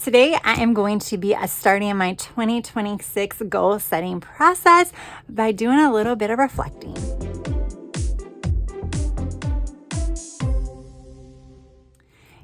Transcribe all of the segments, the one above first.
Today I am going to be starting my 2026 goal setting process by doing a little bit of reflecting.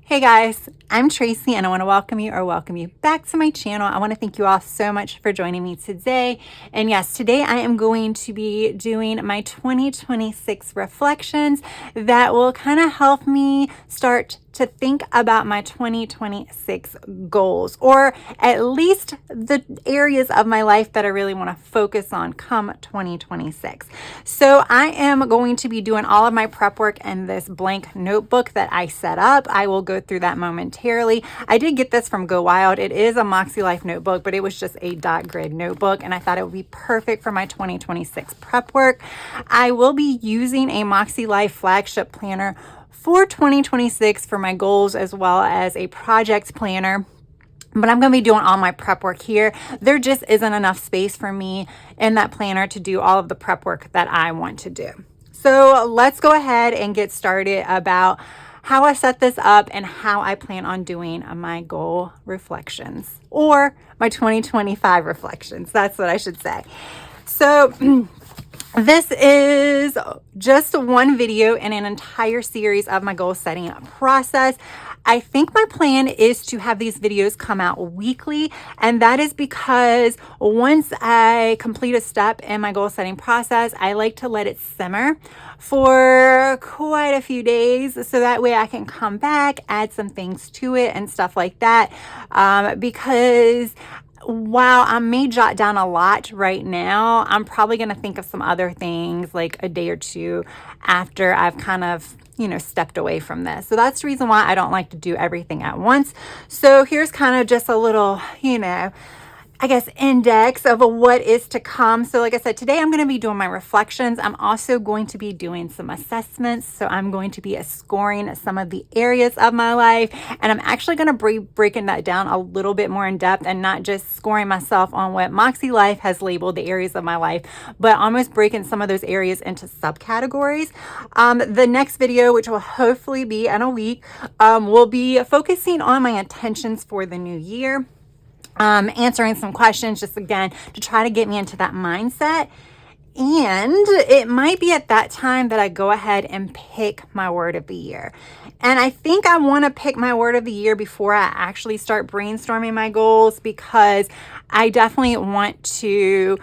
Hey guys, I'm Tracy and I want to welcome you back to my channel. I want to thank you all so much for joining me today. And yes, today I am going to be doing my 2026 reflections that will kind of help me start to think about my 2026 goals, or at least the areas of my life that I really want to focus on come 2026. So I am going to be doing all of my prep work in this blank notebook that I set up. I will go through that momentarily. I did get this from Go Wild. It is a MakseLife notebook, but it was just a dot grid notebook, and I thought it would be perfect for my 2026 prep work. I will be using a MakseLife flagship planner for 2026 for my goals, as well as a project planner. But I'm going to be doing all my prep work here. There just isn't enough space for me in that planner to do all of the prep work that I want to do. So let's go ahead and get started about how I set this up and how I plan on doing my goal reflections, or my 2025 reflections. That's what I should say. So this is just one video in an entire series of my goal setting process. I think my plan is to have these videos come out weekly, and that is because once I complete a step in my goal setting process, I like to let it simmer for quite a few days, so that way I can come back, add some things to it and stuff like that, because while I may jot down a lot right now, I'm probably going to think of some other things like a day or two after I've kind of, stepped away from this. So that's the reason why I don't like to do everything at once. So here's kind of just a little, I guess, index of what is to come. So like I said, today I'm going to be doing my reflections. I'm also going to be doing some assessments. So I'm going to be scoring some of the areas of my life. And I'm actually going to be breaking that down a little bit more in depth, and not just scoring myself on what MakseLife has labeled the areas of my life, but almost breaking some of those areas into subcategories. The next video, which will hopefully be in a week, will be focusing on my intentions for the new year. Answering some questions, just again to try to get me into that mindset. And it might be at that time that I go ahead and pick my word of the year. And I think I want to pick my word of the year before I actually start brainstorming my goals, because I definitely want to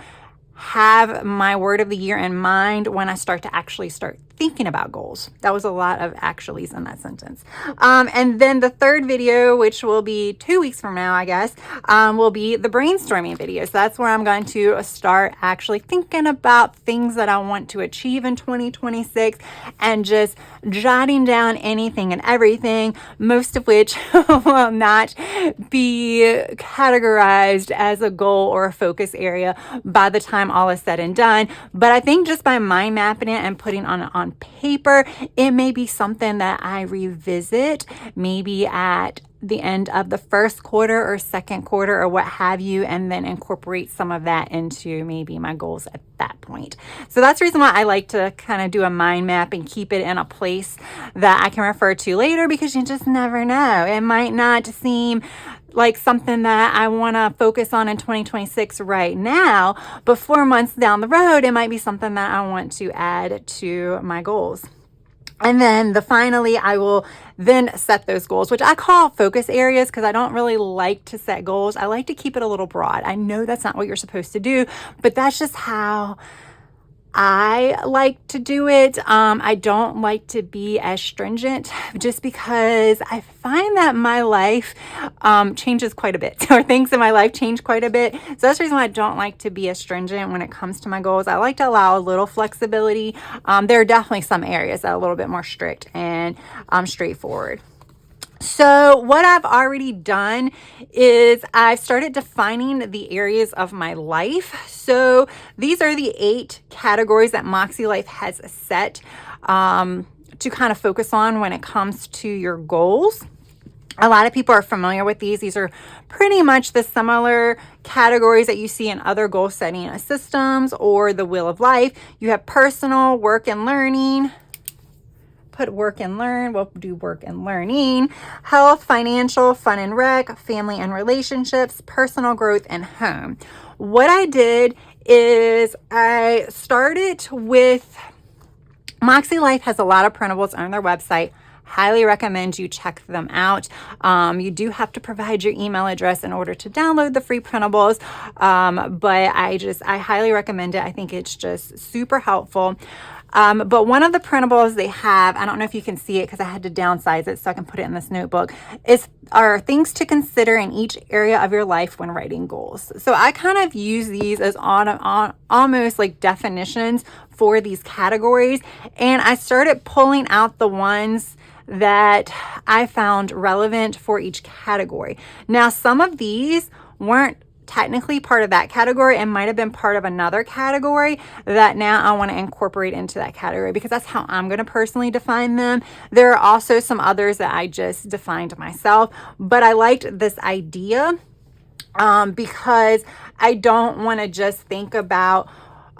have my word of the year in mind when I start to actually start thinking about goals. That was a lot of actuallys in that sentence. And then the third video, which will be 2 weeks from now, I guess, will be the brainstorming video. So that's where I'm going to start actually thinking about things that I want to achieve in 2026 and just jotting down anything and everything, most of which will not be categorized as a goal or a focus area by the time all is said and done. But I think just by mind mapping it and putting on paper, it may be something that I revisit maybe at the end of the first quarter or second quarter or what have you, and then incorporate some of that into maybe my goals at that point. So that's the reason why I like to kind of do a mind map and keep it in a place that I can refer to later, because you just never know. It might not seem like something that I want to focus on in 2026 right now, but 4 months down the road, it might be something that I want to add to my goals. And then finally, I will then set those goals, which I call focus areas, because I don't really like to set goals. I like to keep it a little broad. I know that's not what you're supposed to do, but that's just how I like to do it. I don't like to be as stringent, just because I find that my life changes quite a bit, or things in my life change quite a bit. So that's the reason why I don't like to be as stringent when it comes to my goals. I like to allow a little flexibility. There are definitely some areas that are a little bit more strict and straightforward. So what I've already done is I've started defining the areas of my life. So these are the 8 categories that MakseLife has set to kind of focus on when it comes to your goals. A lot of people are familiar with these. These are pretty much the similar categories that you see in other goal setting systems or the Wheel of Life. You have personal, work and learning, put work and learn. We'll do work and learning, health, financial, fun and rec, family and relationships, personal growth, and home. What I did is I started with MakseLife has a lot of printables on their website. Highly recommend you check them out. You do have to provide your email address in order to download the free printables, but I highly recommend it. I think it's just super helpful. But one of the printables they have, I don't know if you can see it because I had to downsize it so I can put it in this notebook, are things to consider in each area of your life when writing goals. So I kind of use these as almost like definitions for these categories. And I started pulling out the ones that I found relevant for each category. Now, some of these weren't technically part of that category and might have been part of another category that now I want to incorporate into that category because that's how I'm going to personally define them. There are also some others that I just defined myself, but I liked this idea because I don't want to just think about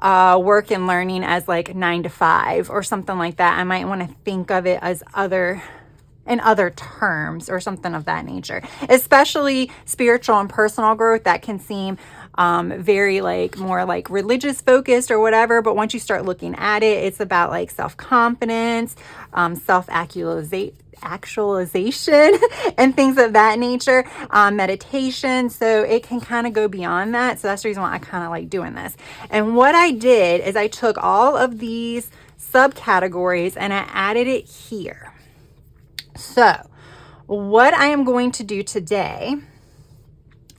work and learning as like 9 to 5 or something like that. I might want to think of it as in other terms or something of that nature, especially spiritual and personal growth. That can seem very more like religious focused or whatever. But once you start looking at it, it's about like self-confidence, actualization and things of that nature, meditation. So it can kind of go beyond that. So that's the reason why I kind of like doing this. And what I did is I took all of these subcategories and I added it here. So what I am going to do today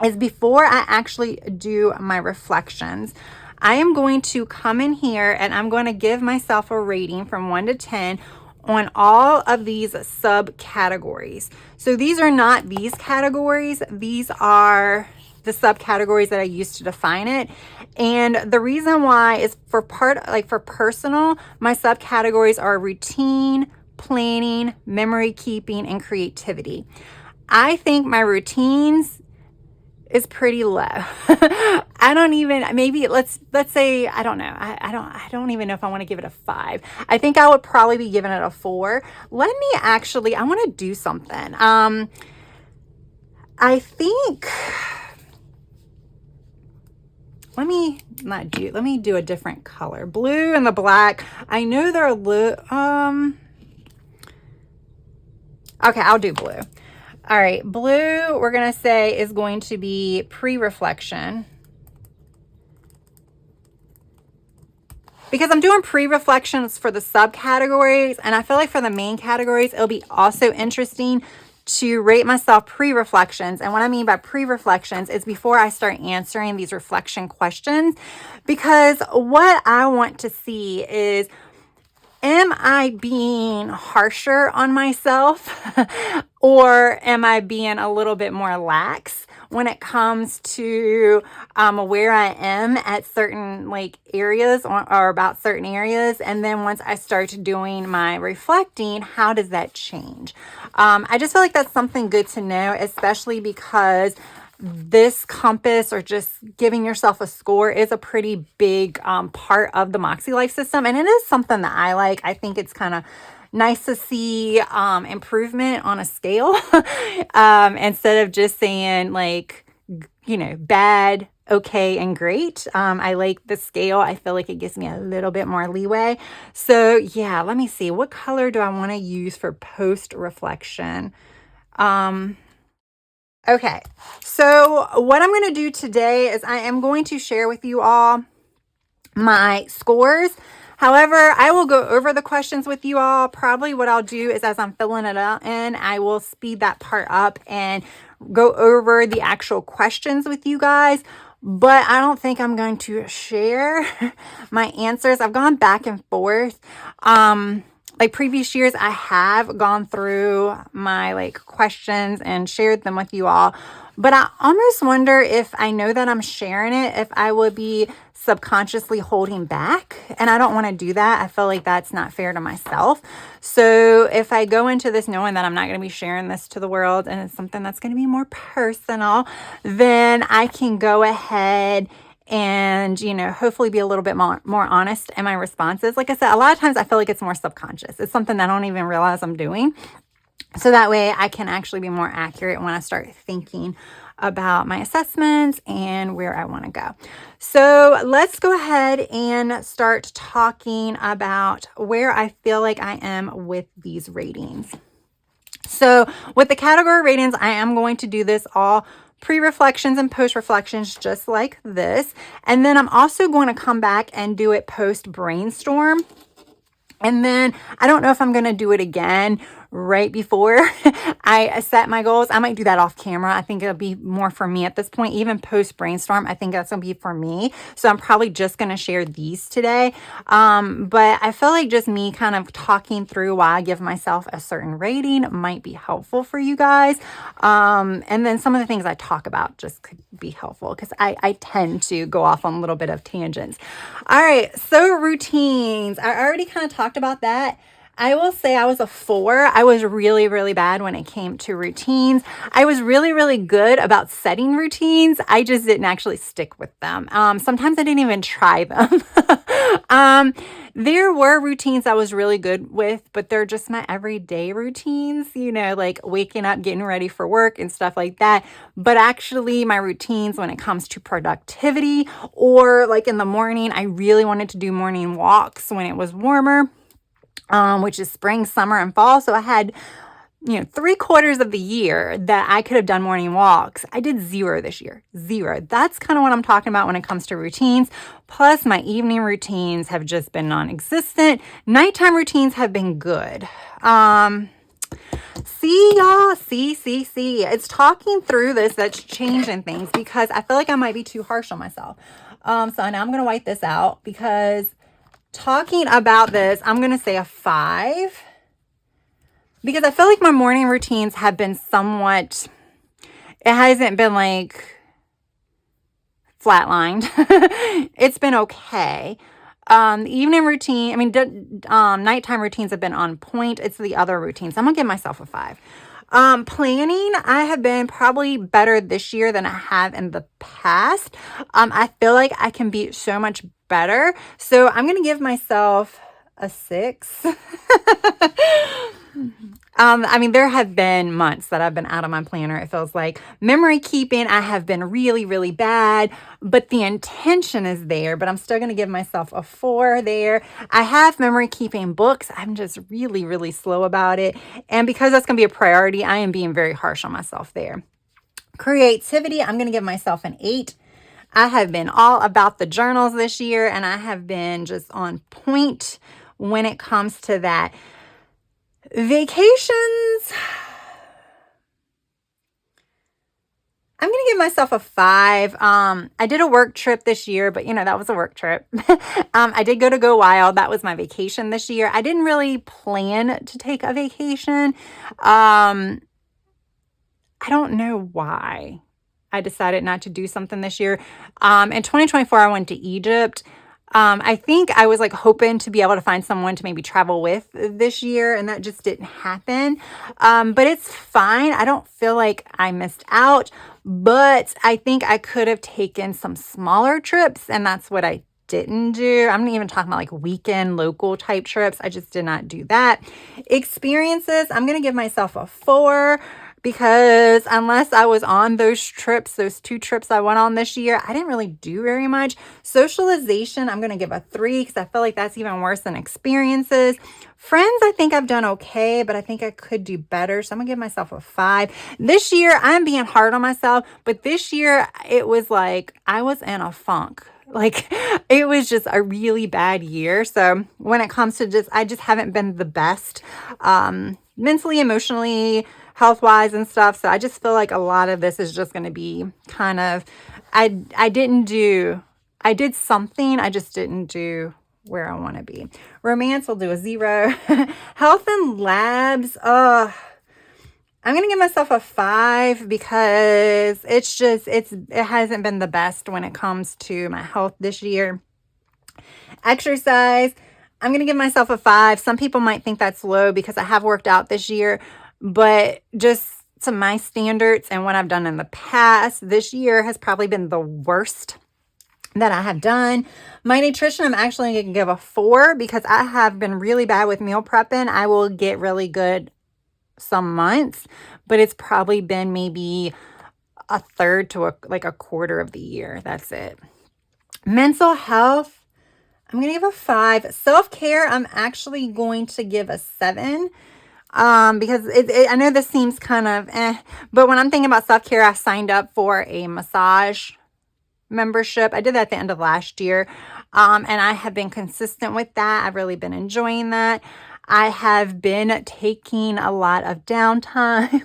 is before I actually do my reflections, I am going to come in here and I'm going to give myself a rating from 1 to 10 on all of these subcategories. So these are not these categories. These are the subcategories that I used to define it. And the reason why is for personal, my subcategories are routine, planning, memory keeping, and creativity. I think my routines is pretty low. I don't even, maybe let's say, I don't know. I don't even know if I want to give it a 5. I think I would probably be giving it a 4. I want to do something. I think, let me do a different color. Blue and the black. I know they're okay, I'll do blue. All right, blue, we're going to say is going to be pre-reflection. Because I'm doing pre-reflections for the subcategories, and I feel like for the main categories, it'll be also interesting to rate myself pre-reflections. And what I mean by pre-reflections is before I start answering these reflection questions, because what I want to see is, am I being harsher on myself or am I being a little bit more lax when it comes to where I am at certain areas or about certain areas? And then once I start doing my reflecting, how does that change? I just feel like that's something good to know, especially because this compass or just giving yourself a score is a pretty big part of the MakseLife system. And it is something that I like. I think it's kind of nice to see improvement on a scale instead of just saying bad, okay, and great. I like the scale. I feel like it gives me a little bit more leeway. So yeah, let me see. What color do I want to use for post-reflection? Okay, so what I'm going to do today is I am going to share with you all my scores. However, I will go over the questions with you all. Probably what I'll do is as I'm filling it in, I will speed that part up and go over the actual questions with you guys. But I don't think I'm going to share my answers. I've gone back and forth. Like previous years, I have gone through my questions and shared them with you all. But I almost wonder if I know that I'm sharing it, if I would be subconsciously holding back. And I don't want to do that. I feel like that's not fair to myself. So if I go into this knowing that I'm not going to be sharing this to the world and it's something that's going to be more personal, then I can go ahead and, you know, hopefully be a little bit more honest in my responses. Like I said, a lot of times I feel like it's more subconscious. It's something that I don't even realize I'm doing. So that way I can actually be more accurate when I start thinking about my assessments and where I want to go. So let's go ahead and start talking about where I feel like I am with these ratings. So with the category ratings, I am going to do this all pre-reflections and post-reflections just like this. And then I'm also going to come back and do it post-brainstorm. And then I don't know if I'm going to do it again right before I set my goals. I might do that off camera. I think it'll be more for me at this point. Even post brainstorm, I think that's going to be for me. So I'm probably just going to share these today. But I feel like just me kind of talking through why I give myself a certain rating might be helpful for you guys. And then some of the things I talk about just could be helpful because I tend to go off on a little bit of tangents. All right. So routines. I already kind of talked about that. I will say I was a 4. I was really, really bad when it came to routines. I was really, really good about setting routines. I just didn't actually stick with them. Sometimes I didn't even try them. There were routines I was really good with, but they're just my everyday routines, you know, like waking up, getting ready for work and stuff like that. But actually my routines when it comes to productivity or like in the morning, I really wanted to do morning walks when it was warmer. Which is spring, summer, and fall. So I had, 3/4 of the year that I could have done morning walks. I did 0 this year. 0. That's kind of what I'm talking about when it comes to routines. Plus, my evening routines have just been non-existent. Nighttime routines have been good. See, y'all. See. It's talking through this that's changing things because I feel like I might be too harsh on myself. So now I'm going to wipe this out because talking about this, I'm going to say a 5 because I feel like my morning routines have been somewhat, it hasn't been like flatlined. It's been okay. The evening routine, nighttime routines have been on point. It's the other routines. I'm going to give myself a 5. Planning, I have been probably better this year than I have in the past. I feel like I can be so much better. So I'm going to give myself a 6. There have been months that I've been out of my planner. It feels like memory keeping, I have been really, really bad, but the intention is there, but I'm still going to give myself a 4 there. I have memory keeping books. I'm just really, really slow about it. And because that's going to be a priority, I am being very harsh on myself there. Creativity, I'm going to give myself an 8. I have been all about the journals this year, and I have been just on point when it comes to that. Vacations, I'm going to give myself a 5. I did a work trip this year, but that was a work trip. I did go wild. That was my vacation this year. I didn't really plan to take a vacation. I don't know why I decided not to do something this year. In 2024, I went to Egypt. I think I was like hoping to be able to find someone to maybe travel with this year, and that just didn't happen. But it's fine. I don't feel like I missed out, but I think I could have taken some smaller trips, and that's what I didn't do. I'm not even talking about like weekend local type trips. I just did not do that. Experiences, I'm going to give myself a 4. Because unless I was on those trips, those 2 trips I went on this year, I didn't really do very much. Socialization, I'm going to give a 3 because I feel like that's even worse than experiences. Friends, I think I've done okay, but I think I could do better. So I'm going to give myself a 5. This year, I'm being hard on myself, but this year it was like I was in a funk. Like it was just a really bad year. So when it comes to I just haven't been the best mentally, emotionally, health-wise and stuff. So I just feel like a lot of this is just going to be kind of, I did something, I just didn't do where I want to be. Romance, will do a 0. Health and labs, I'm going to give myself a 5 because it hasn't been the best when it comes to my health this year. Exercise, I'm going to give myself a 5. Some people might think that's low because I have worked out this year, but just to my standards and what I've done in the past, this year has probably been the worst that I have done. My nutrition, I'm actually going to give a 4 because I have been really bad with meal prepping. I will get really good some months, but it's probably been maybe a third to a quarter of the year. That's it. Mental health, I'm going to give a 5. Self-care, I'm actually going to give a 7. Because I know this seems kind of but when I'm thinking about self-care, I signed up for a massage membership. I did that at the end of last year. And I have been consistent with that. I've really been enjoying that. I have been taking a lot of downtime.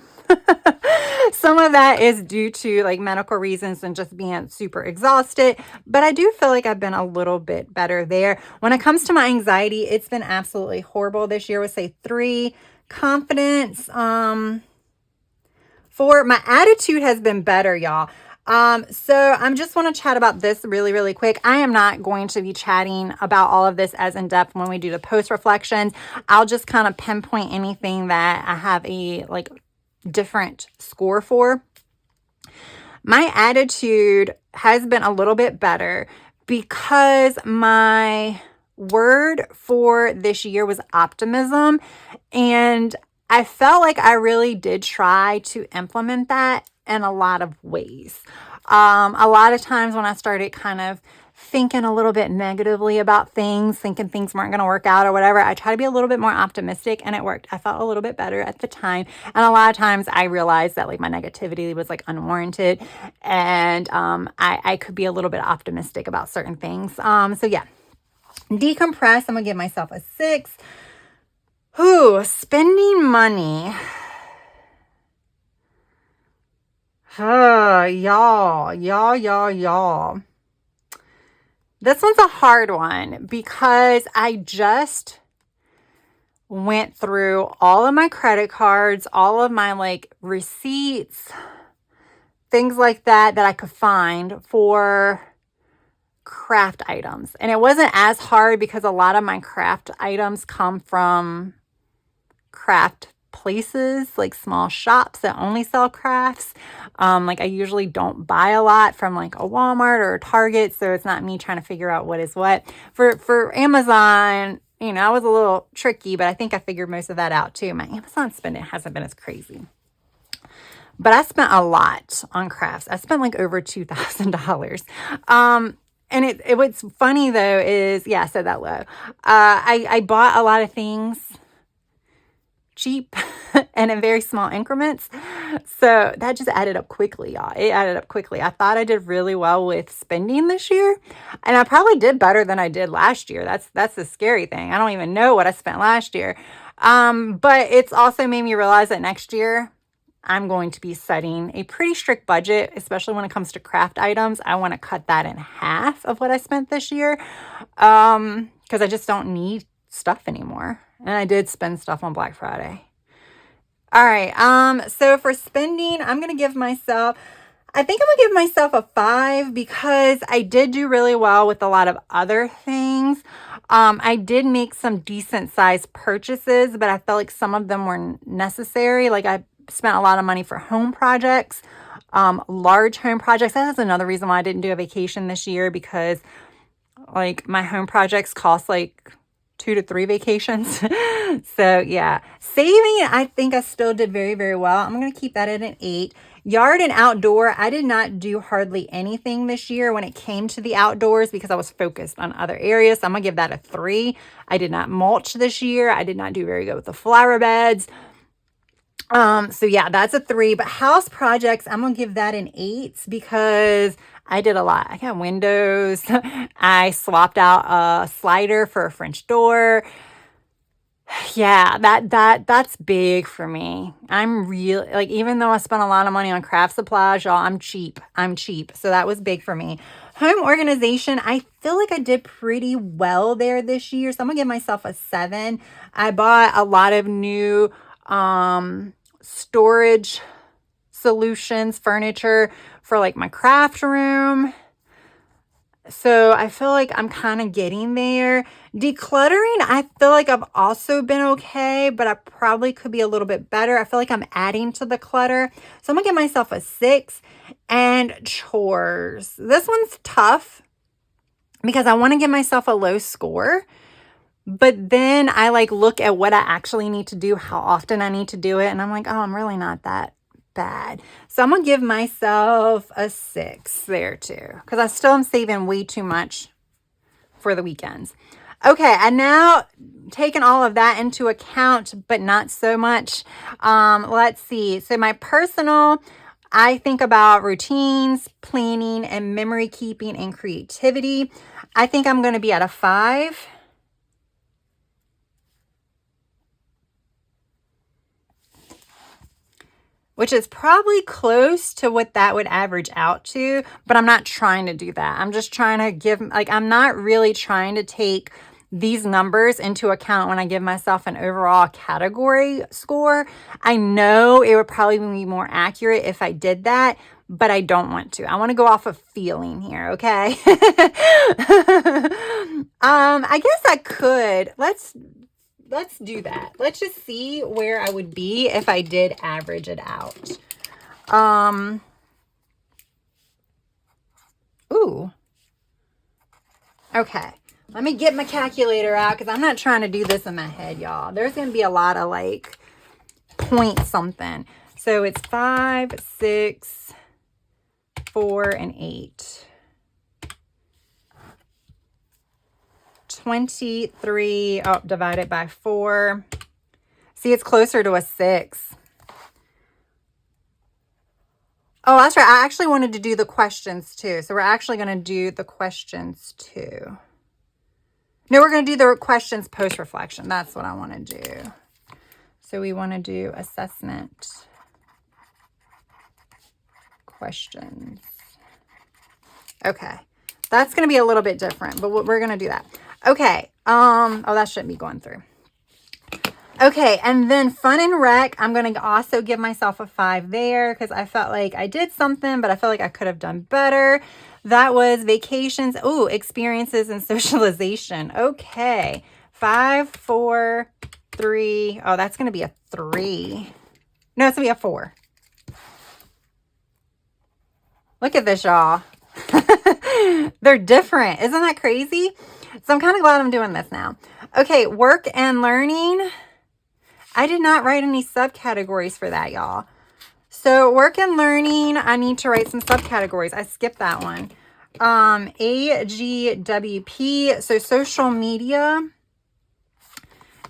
Some of that is due to like medical reasons and just being super exhausted, but I do feel like I've been a little bit better there. When it comes to my anxiety, it's been absolutely horrible this year. I would say 3. Confidence, 4. My attitude has been better, y'all. So I'm just want to chat about this really, really quick. I am not going to be chatting about all of this as in depth when we do the post reflections. I'll just kind of pinpoint anything that I have a like different score for. My attitude has been a little bit better because my word for this year was optimism, and I felt like I really did try to implement that in a lot of ways. A lot of times when I started kind of thinking a little bit negatively about things, thinking things weren't going to work out or whatever, I try to be a little bit more optimistic, and it worked. I felt a little bit better at the time. And a lot of times I realized that like my negativity was like unwarranted, and I could be a little bit optimistic about certain things. So yeah, decompress, I'm going to give myself a 6. Spending money. Y'all. This one's a hard one because I just went through all of my credit cards, all of my like receipts, things like that I could find for craft items. And it wasn't as hard because a lot of my craft items come from craft places, like small shops that only sell crafts. Like I usually don't buy a lot from like a Walmart or a Target, so it's not me trying to figure out what is what. For Amazon, I was a little tricky, but I think I figured most of that out too. My Amazon spending hasn't been as crazy, but I spent a lot on crafts. I spent like over $2,000. And it what's funny though is, yeah, I said that low. I bought a lot of things cheap and in very small increments. So that just added up quickly, y'all. It added up quickly. I thought I did really well with spending this year, and I probably did better than I did last year. That's the scary thing. I don't even know what I spent last year. But it's also made me realize that next year I'm going to be setting a pretty strict budget, especially when it comes to craft items. I want to cut that in half of what I spent this year, because I just don't need stuff anymore. And I did spend stuff on Black Friday. All right. So for spending, I'm going to give myself a 5 because I did do really well with a lot of other things. I did make some decent sized purchases, but I felt like some of them were necessary. Like I spent a lot of money for home projects, large home projects. That's another reason why I didn't do a vacation this year, because like my home projects cost like 2 to 3 vacations. So yeah, saving, I think I still did very, very well. I'm going to keep that at an 8. Yard and outdoor, I did not do hardly anything this year when it came to the outdoors because I was focused on other areas. So I'm going to give that a 3. I did not mulch this year. I did not do very good with the flower beds. So yeah, that's a 3. But house projects, I'm gonna give that an 8 because I did a lot. I got windows. I swapped out a slider for a French door. Yeah, that's big for me. I'm really like, even though I spent a lot of money on craft supplies, y'all, I'm cheap. So that was big for me. Home organization, I feel like I did pretty well there this year. So I'm gonna give myself a 7. I bought a lot of new storage solutions, furniture for like my craft room. So I feel like I'm kind of getting there. Decluttering, I feel like I've also been okay, but I probably could be a little bit better. I feel like I'm adding to the clutter. So I'm gonna give myself a 6. And chores, this one's tough because I want to give myself a low score. But then I like look at what I actually need to do, how often I need to do it. And I'm like, oh, I'm really not that bad. So I'm going to give myself a 6 there too, because I still am saving way too much for the weekends. Okay, and now taking all of that into account, but not so much. Let's see. So my personal, I think about routines, planning, and memory keeping and creativity. I think I'm going to be at a 5. Which is probably close to what that would average out to, but I'm not trying to do that. I'm just trying to give, like, I'm not really trying to take these numbers into account when I give myself an overall category score. I know it would probably be more accurate if I did that, but I don't want to. I want to go off of feeling here, okay? I guess I could. Let's do that. Let's just see where I would be if I did average it out. Ooh. Okay. Let me get my calculator out because I'm not trying to do this in my head, y'all. There's going to be a lot of like point something. So it's 5, 6, 4, and 8. 23, divided by 4. See, it's closer to a 6. Oh, that's right. I actually wanted to do the questions too. So we're actually going to do the questions too. No, we're going to do the questions post-reflection. That's what I want to do. So we want to do assessment questions. Okay. That's going to be a little bit different, but we're going to do that. Okay. Oh, that shouldn't be going through. Okay. And then fun and rec, I'm going to also give myself a 5 there because I felt like I did something, but I felt like I could have done better. That was vacations. Oh, experiences and socialization. Okay. 5, 4, 3. Oh, that's going to be a 3. No, it's going to be a 4. Look at this, y'all. They're different. Isn't that crazy? So I'm kind of glad I'm doing this now. Okay, work and learning. I did not write any subcategories for that, y'all. So work and learning, I need to write some subcategories. I skipped that one. AGWP, so social media,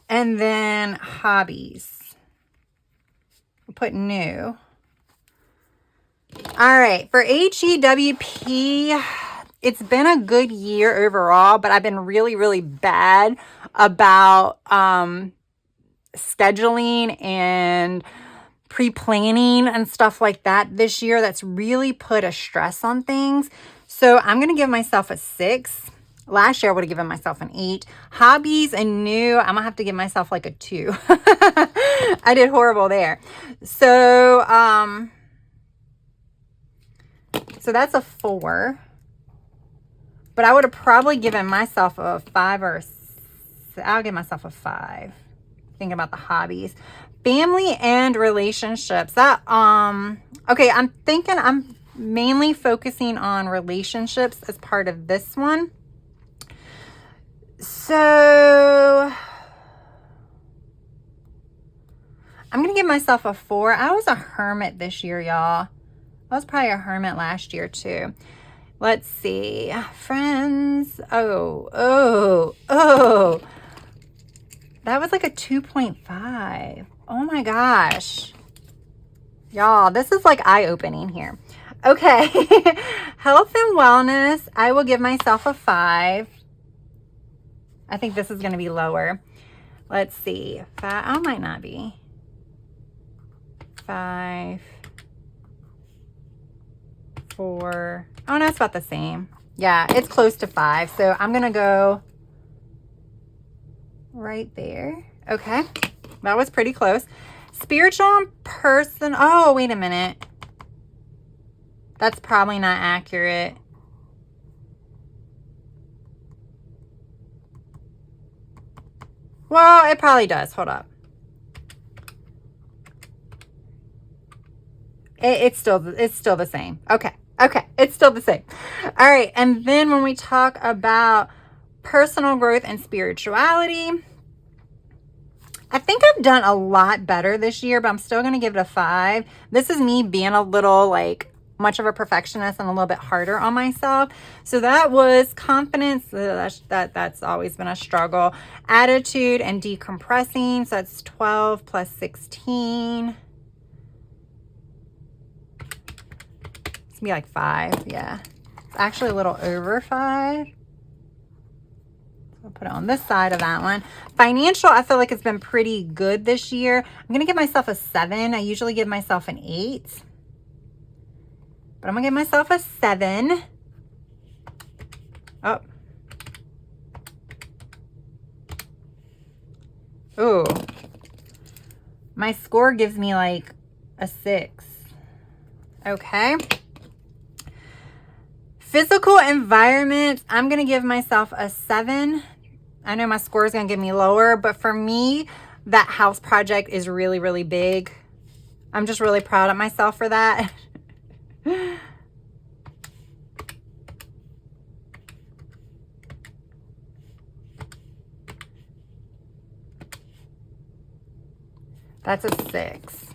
and then hobbies. I'll put new. All right, for HEWP, it's been a good year overall, but I've been really, really bad about scheduling and pre-planning and stuff like that this year. That's really put a stress on things. So I'm going to give myself a 6. Last year, I would have given myself an 8. Hobbies and new, I'm going to have to give myself like a 2. I did horrible there. So that's a 4. But I would have probably given myself a 5 or I'll give myself a 5. Thinking about the hobbies. Family and relationships. That okay, I'm thinking I'm mainly focusing on relationships as part of this one. So I'm going to give myself a 4. I was a hermit this year, y'all. I was probably a hermit last year too. Let's see. Friends. Oh. That was like a 2.5. Oh my gosh. Y'all, this is like eye-opening here. Okay. Health and wellness. I will give myself a 5. I think this is going to be lower. Let's see. 5. Oh, might not be. 5. 4. Oh, no, it's about the same. Yeah, it's close to 5. So I'm going to go right there. Okay. That was pretty close. Spiritual and person. Oh, wait a minute. That's probably not accurate. Well, it probably does. Hold up. It's still the same. Okay. Okay, it's still the same. All right, and then when we talk about personal growth and spirituality, I think I've done a lot better this year, but I'm still going to give it a 5. This is me being a little like much of a perfectionist and a little bit harder on myself. So that was confidence. That's always been a struggle. Attitude and decompressing. So that's 12 plus 16. It's gonna be like 5. Yeah, it's actually a little over 5. I'll put it on this side of that one. Financial, I feel like it's been pretty good this year. I'm going to give myself a 7. I usually give myself an 8. But I'm going to give myself a 7. Oh. Ooh. My score gives me like a 6. Okay. Physical environment, I'm going to give myself a 7. I know my score is going to give me lower, but for me, that house project is really, really big. I'm just really proud of myself for that. That's a 6.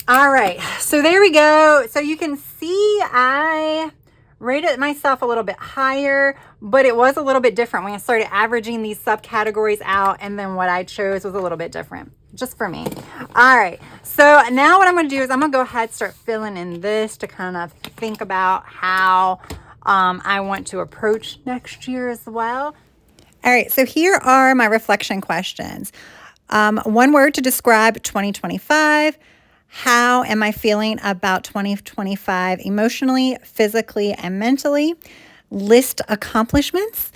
All right, so there we go. So you can see I rated myself a little bit higher, but it was a little bit different when I started averaging these subcategories out, and then what I chose was a little bit different, just for me. All right, so now what I'm going to do is I'm going to go ahead and start filling in this to kind of think about how I want to approach next year as well. All right, so here are my reflection questions. One word to describe 2025. How am I feeling about 2025 emotionally, physically, and mentally? List accomplishments.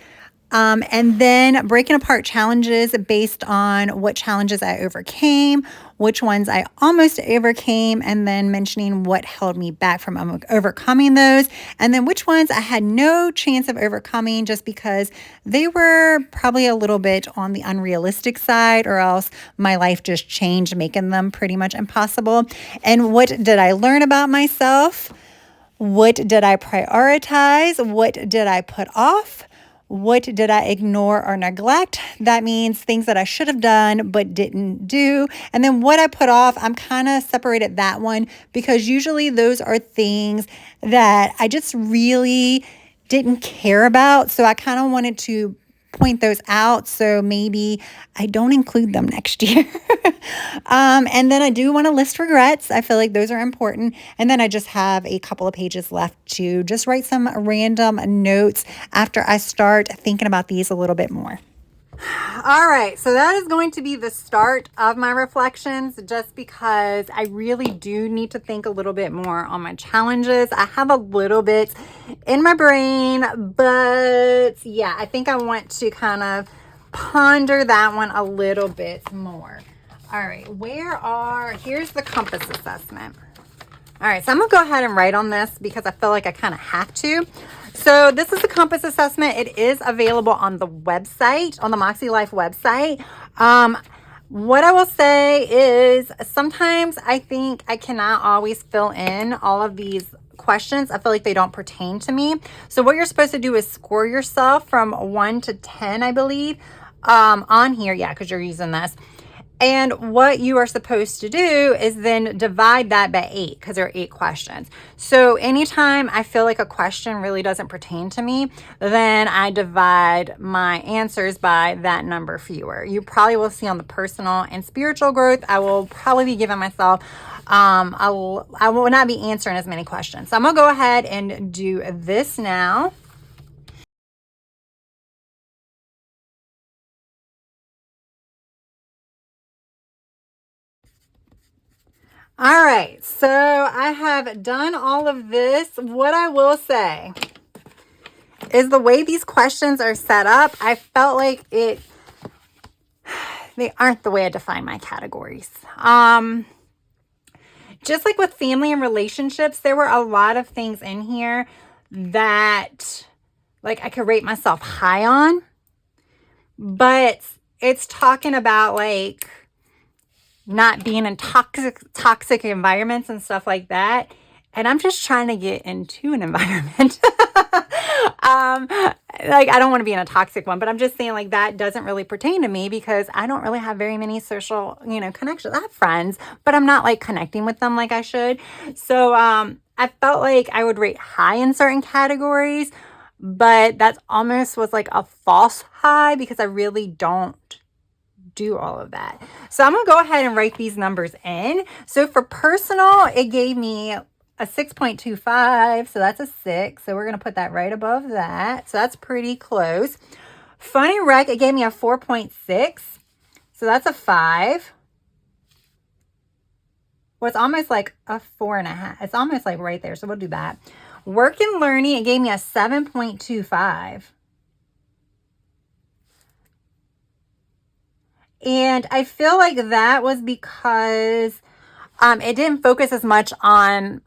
And then breaking apart challenges based on what challenges I overcame, which ones I almost overcame, and then mentioning what held me back from overcoming those, and then which ones I had no chance of overcoming just because they were probably a little bit on the unrealistic side, or else my life just changed, making them pretty much impossible. And what did I learn about myself? What did I prioritize? What did I put off? What did I ignore or neglect? That means things that I should have done but didn't do. And then what I put off, I'm kind of separated that one because usually those are things that I just really didn't care about. So I kind of wanted to point those out, so maybe I don't include them next year. And then I do want to list regrets. I feel like those are important. And then I just have a couple of pages left to just write some random notes after I start thinking about these a little bit more. All right, so that is going to be the start of my reflections, just because I really do need to think a little bit more on my challenges. I have a little bit in my brain, but yeah, I think I want to kind of ponder that one a little bit more. All right, here's the compass assessment. All right, so I'm gonna go ahead and write on this because I feel like I kind of have to. So this is the compass assessment. It is available on the website, on the MakseLife website. What I will say is sometimes I think I cannot always fill in all of these questions. I feel like they don't pertain to me. So what you're supposed to do is score yourself from 1 to 10, I believe, on here. Yeah, because you're using this. And what you are supposed to do is then divide that by 8, because there are 8 questions. So anytime I feel like a question really doesn't pertain to me, then I divide my answers by that number fewer. You probably will see on the personal and spiritual growth, I will probably be giving myself, I will not be answering as many questions. So I'm going to go ahead and do this now. All right, so I have done all of this. What I will say is the way these questions are set up, I felt like they aren't the way I define my categories. Just like with family and relationships, there were a lot of things in here that like I could rate myself high on, but it's talking about like not being in toxic environments and stuff like that. And I'm just trying to get into an environment. Like, I don't want to be in a toxic one, but I'm just saying, like, that doesn't really pertain to me because I don't really have very many social, connections. I have friends, but I'm not like connecting with them like I should. So, I felt like I would rate high in certain categories, but that almost was like a false high because I really don't do all of that. So I'm going to go ahead and write these numbers in. So for personal, it gave me a 6.25. So that's a 6. So we're going to put that right above that. So that's pretty close. Funny rec, it gave me a 4.6. So that's a 5. Well, it's almost like a 4.5. It's almost like right there. So we'll do that. Work and learning, it gave me a 7.25. And I feel like that was because it didn't focus as much on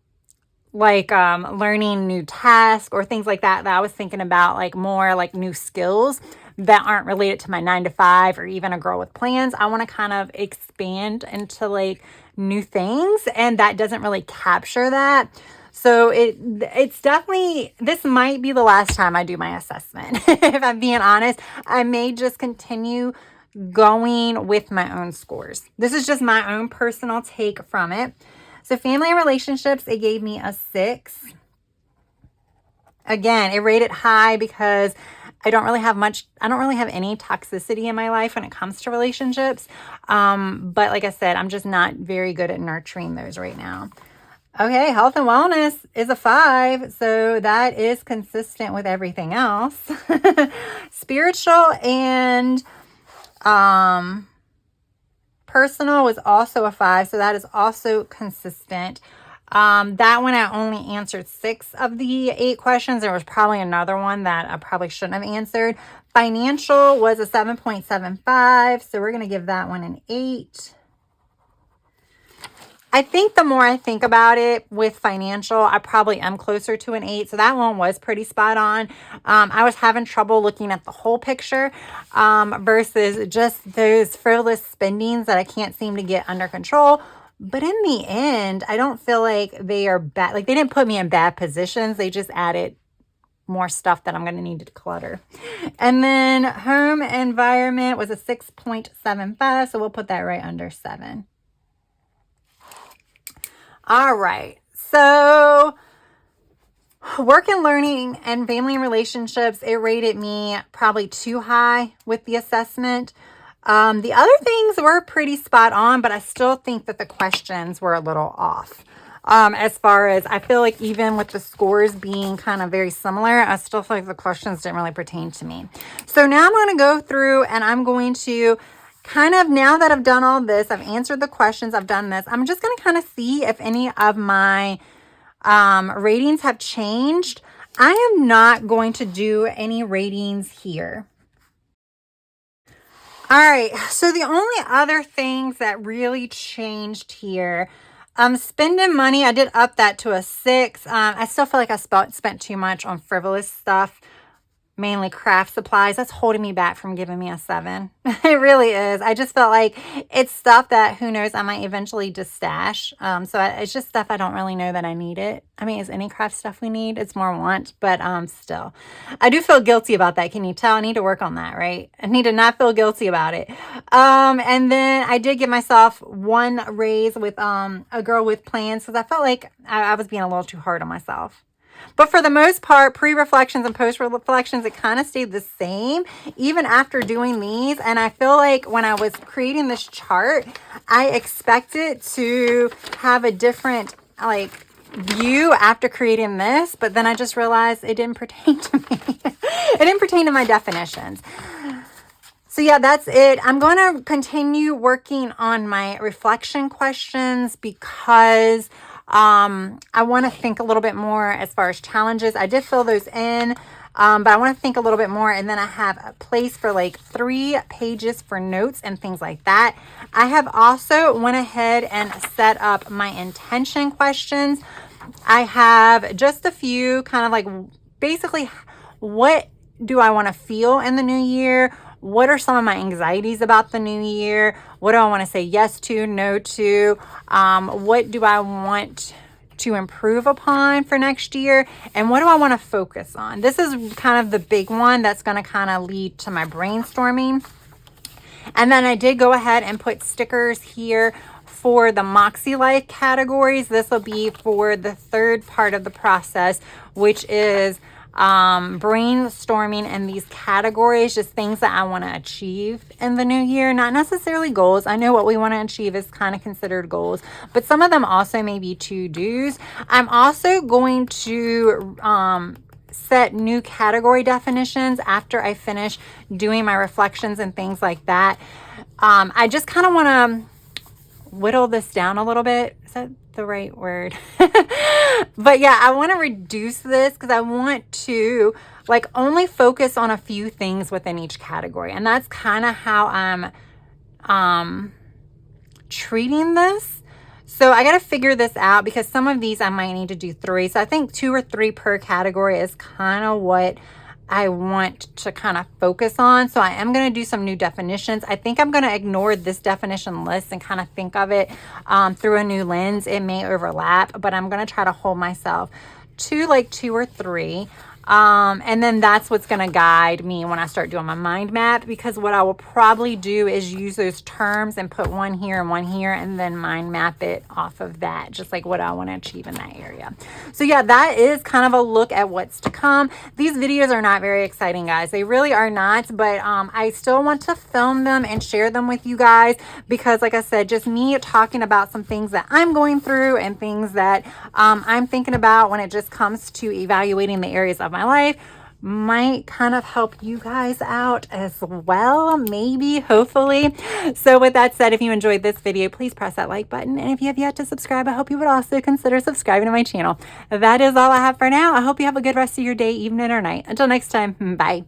like learning new tasks or things like that I was thinking about, like more like new skills that aren't related to my 9 to 5 or even a girl with plans. I want to kind of expand into like new things, and that doesn't really capture that. So it's definitely, this might be the last time I do my assessment. If I'm being honest, I may just continue going with my own scores. This is just my own personal take from it. So family and relationships, it gave me a 6. Again, it rated high because I don't really have any toxicity in my life when it comes to relationships. But like I said, I'm just not very good at nurturing those right now. Okay, health and wellness is a 5. So that is consistent with everything else. Spiritual and personal was also a 5, so that is also consistent. That one I only answered 6 of the 8 questions. There was probably another one that I probably shouldn't have answered. Financial was a 7.75, so we're going to give that one an 8. I think the more I think about it with financial, I probably am closer to an 8. So that one was pretty spot on. I was having trouble looking at the whole picture versus just those frivolous spendings that I can't seem to get under control. But in the end, I don't feel like they are bad. Like, they didn't put me in bad positions. They just added more stuff that I'm going to need to declutter. And then home environment was a 6.75. So we'll put that right under 7. All right, so work and learning and family and relationships, it rated me probably too high with the assessment. The other things were pretty spot on, but I still think that the questions were a little off. As far as, I feel like even with the scores being kind of very similar, I still feel like the questions didn't really pertain to me. So now I'm going to go through and I'm going to kind of, now that I've done all this, I've answered the questions, I've done this, I'm just going to kind of see if any of my ratings have changed. I am not going to do any ratings here. All right, so the only other things that really changed here, spending money, I did up that to a 6. I still feel like I spent too much on frivolous stuff, mainly craft supplies. That's holding me back from giving me a 7. It really is. I just felt like it's stuff that, who knows, I might eventually just stash. It's just stuff I don't really know that I need it. I mean, is any craft stuff we need? It's more want, but still. I do feel guilty about that. Can you tell? I need to work on that, right? I need to not feel guilty about it. And then I did give myself one raise with a girl with plans because I felt like I was being a little too hard on myself. But for the most part, pre-reflections and post-reflections, it kind of stayed the same even after doing these. And I feel like when I was creating this chart, I expected to have a different view after creating this. But then I just realized it didn't pertain to me. It didn't pertain to my definitions. So yeah, that's it. I'm going to continue working on my reflection questions because I want to think a little bit more as far as challenges. I did fill those in, but I want to think a little bit more. And then I have a place for like 3 pages for notes and things like that. I have also went ahead and set up my intention questions. I have just a few kind of like basically, what do I want to feel in the new year? what are some of my anxieties about the new year? What do I want to say yes to, no to? What do I want to improve upon for next year? And what do I want to focus on? This is kind of the big one that's going to kind of lead to my brainstorming. And then I did go ahead and put stickers here for the MakseLife categories. This will be for the third part of the process, which is brainstorming in these categories, just things that I want to achieve in the new year, not necessarily goals. I know what we want to achieve is kind of considered goals, but some of them also may be to-dos. I'm also going to set new category definitions after I finish doing my reflections and things like that. I just kind of want to whittle this down a little bit. Is that the right word? But yeah, I want to reduce this because I want to like only focus on a few things within each category. And that's kind of how I'm treating this. So I got to figure this out because some of these I might need to do 3. So I think 2 or 3 per category is kind of what I want to kind of focus on. So I am going to do some new definitions. I think I'm going to ignore this definition list and kind of think of it through a new lens. It may overlap, but I'm going to try to hold myself to like 2 or 3. And then that's what's going to guide me when I start doing my mind map, because what I will probably do is use those terms and put one here and one here and then mind map it off of that, just like what I want to achieve in that area. So yeah, that is kind of a look at what's to come. These videos are not very exciting, guys. They really are not, but I still want to film them and share them with you guys because like I said, just me talking about some things that I'm going through and things that I'm thinking about when it just comes to evaluating the areas of my life might kind of help you guys out as well, maybe, hopefully. So with that said, if you enjoyed this video, please press that like button. And if you have yet to subscribe, I hope you would also consider subscribing to my channel. That is all I have for now. I hope you have a good rest of your day, evening, or night. Until next time, bye.